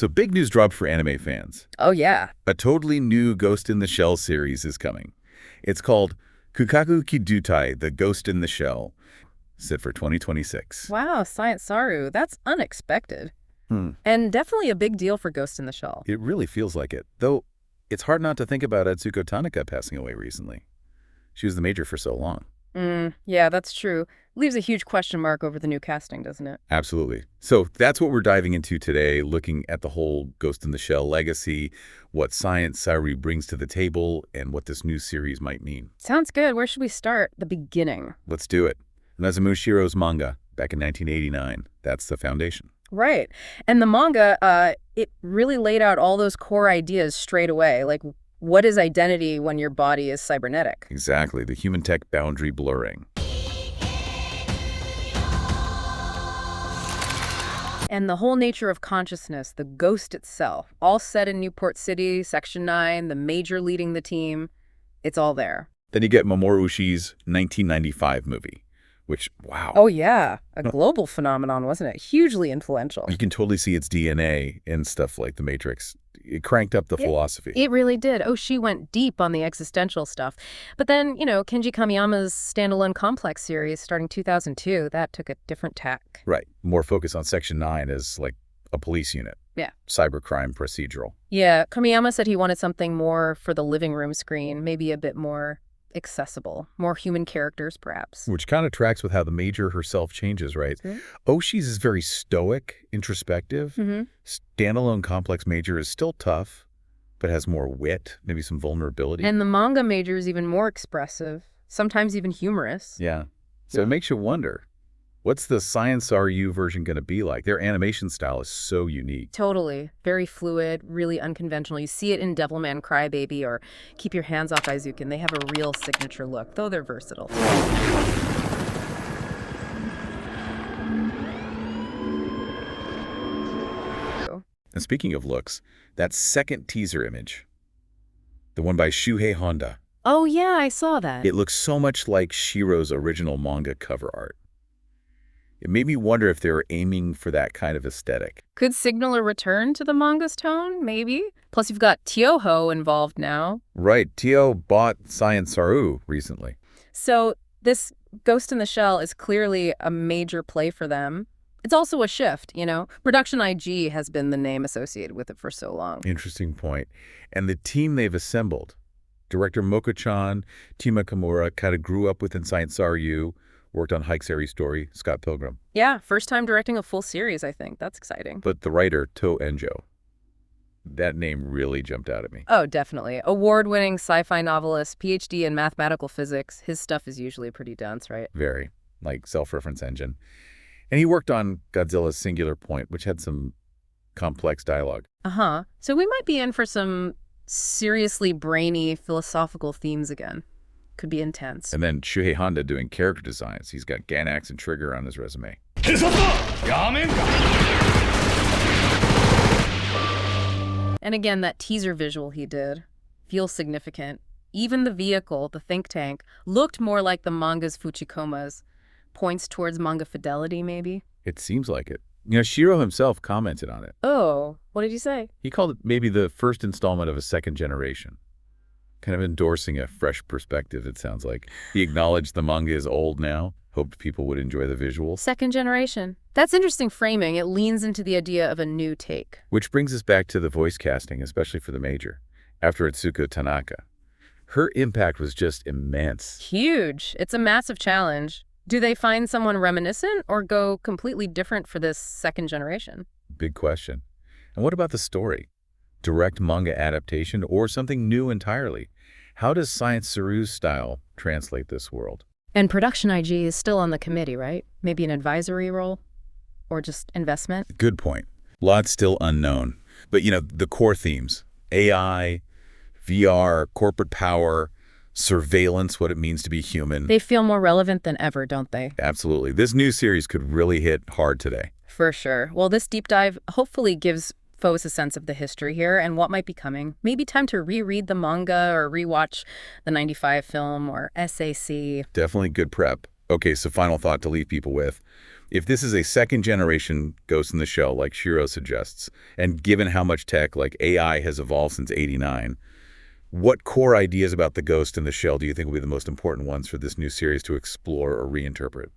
So big news dropped for anime fans. Oh, yeah. A totally new Ghost in the Shell series is coming. It's called Kukaku Kidōtai, The Ghost in the Shell. Set for 2026. Wow, Science SARU. That's unexpected. And definitely a big deal for Ghost in the Shell. It really feels like it. Though, it's hard not to think about Atsuko Tanaka passing away recently. She was the major for so long. Yeah, that's true. Leaves a huge question mark over the new casting, doesn't it? Absolutely. So that's what we're diving into today, looking at the whole Ghost in the Shell legacy, what Science SARU brings to the table, and what this new series might mean. Sounds good. Where should we start? The beginning. Let's do it. Nazumu Shiro's manga, back in 1989. That's the foundation. Right. And the manga, it really laid out all those core ideas straight away. Like, what is identity when your body is cybernetic? Exactly. The human-tech boundary blurring. And the whole nature of consciousness, the ghost itself, all set in Newport City, Section 9, the major leading the team. It's all there. Then you get Mamoru Oshie's 1995 movie, which, wow. Oh, yeah. A global phenomenon, wasn't it? Hugely influential. You can totally see its DNA in stuff like The Matrix. It cranked up the philosophy. It really did. Oh, she went deep on the existential stuff. But then, Kenji Kamiyama's standalone Complex series starting 2002, that took a different tack. Right. More focus on Section 9 as like a police unit. Yeah. Cybercrime procedural. Yeah. Kamiyama said he wanted something more for the living room screen, maybe a bit more accessible, more human characters, perhaps. Which kind of tracks with how the major herself changes, right? Oshie's is very stoic, introspective. Standalone Complex major is still tough, but has more wit, maybe some vulnerability. And the manga major is even more expressive, sometimes even humorous. Yeah. So it makes you wonder, what's the Science SARU version going to be like? Their animation style is so unique. Totally. Very fluid, really unconventional. You see it in Devilman Crybaby or Keep Your Hands Off Aizuken. They have a real signature look, though they're versatile. And speaking of looks, that second teaser image, the one by Shuhei Honda. Oh, yeah, I saw that. It looks so much like Shiro's original manga cover art. It made me wonder if they were aiming for that kind of aesthetic. Could signal a return to the manga's tone, maybe? Plus, you've got Tyoho involved now. Right. Tio bought Science SARU recently. So this Ghost in the Shell is clearly a major play for them. It's also a shift, Production IG has been the name associated with it for so long. Interesting point. And the team they've assembled, director Moko-chan, Tima Kimura, kind of grew up within Science SARU, worked on Hike Seri Story, Scott Pilgrim. Yeah, first time directing a full series, I think. That's exciting. But the writer, To Enjo, that name really jumped out at me. Oh, definitely. Award-winning sci-fi novelist, PhD in mathematical physics. His stuff is usually pretty dense, right? Very, like self-reference engine. And he worked on Godzilla's Singular Point, which had some complex dialogue. So we might be in for some seriously brainy philosophical themes again. Could be intense. And then Shuhei Honda doing character designs. He's got Ganax and Trigger on his resume. And again, that teaser visual he did feels significant. Even the vehicle, the think tank, looked more like the manga's Fuchikomas. Points towards manga fidelity, maybe? It seems like it. Shiro himself commented on it. Oh, what did he say? He called it maybe the first installment of a second generation. Kind of endorsing a fresh perspective, it sounds like. He acknowledged the manga is old now, hoped people would enjoy the visuals. Second generation. That's interesting framing. It leans into the idea of a new take. Which brings us back to the voice casting, especially for the major. After Atsuko Tanaka. Her impact was just immense. Huge. It's a massive challenge. Do they find someone reminiscent or go completely different for this second generation? Big question. And what about the story? Direct manga adaptation or something new entirely? How does Science SARU's style translate this world? And Production IG is still on the committee, right? Maybe an advisory role? Or just investment? Good point. Lots still unknown. But, the core themes, AI, VR, corporate power, surveillance, what it means to be human. They feel more relevant than ever, don't they? Absolutely. This new series could really hit hard today. For sure. Well, this deep dive hopefully gives folks a sense of the history here and what might be coming. Maybe time to reread the manga or rewatch the 95 film or SAC. Definitely good prep. Okay, so final thought to leave people with. If this is a second-generation Ghost in the Shell, like Shiro suggests, and given how much tech, like AI, has evolved since '89, what core ideas about the Ghost in the Shell do you think will be the most important ones for this new series to explore or reinterpret?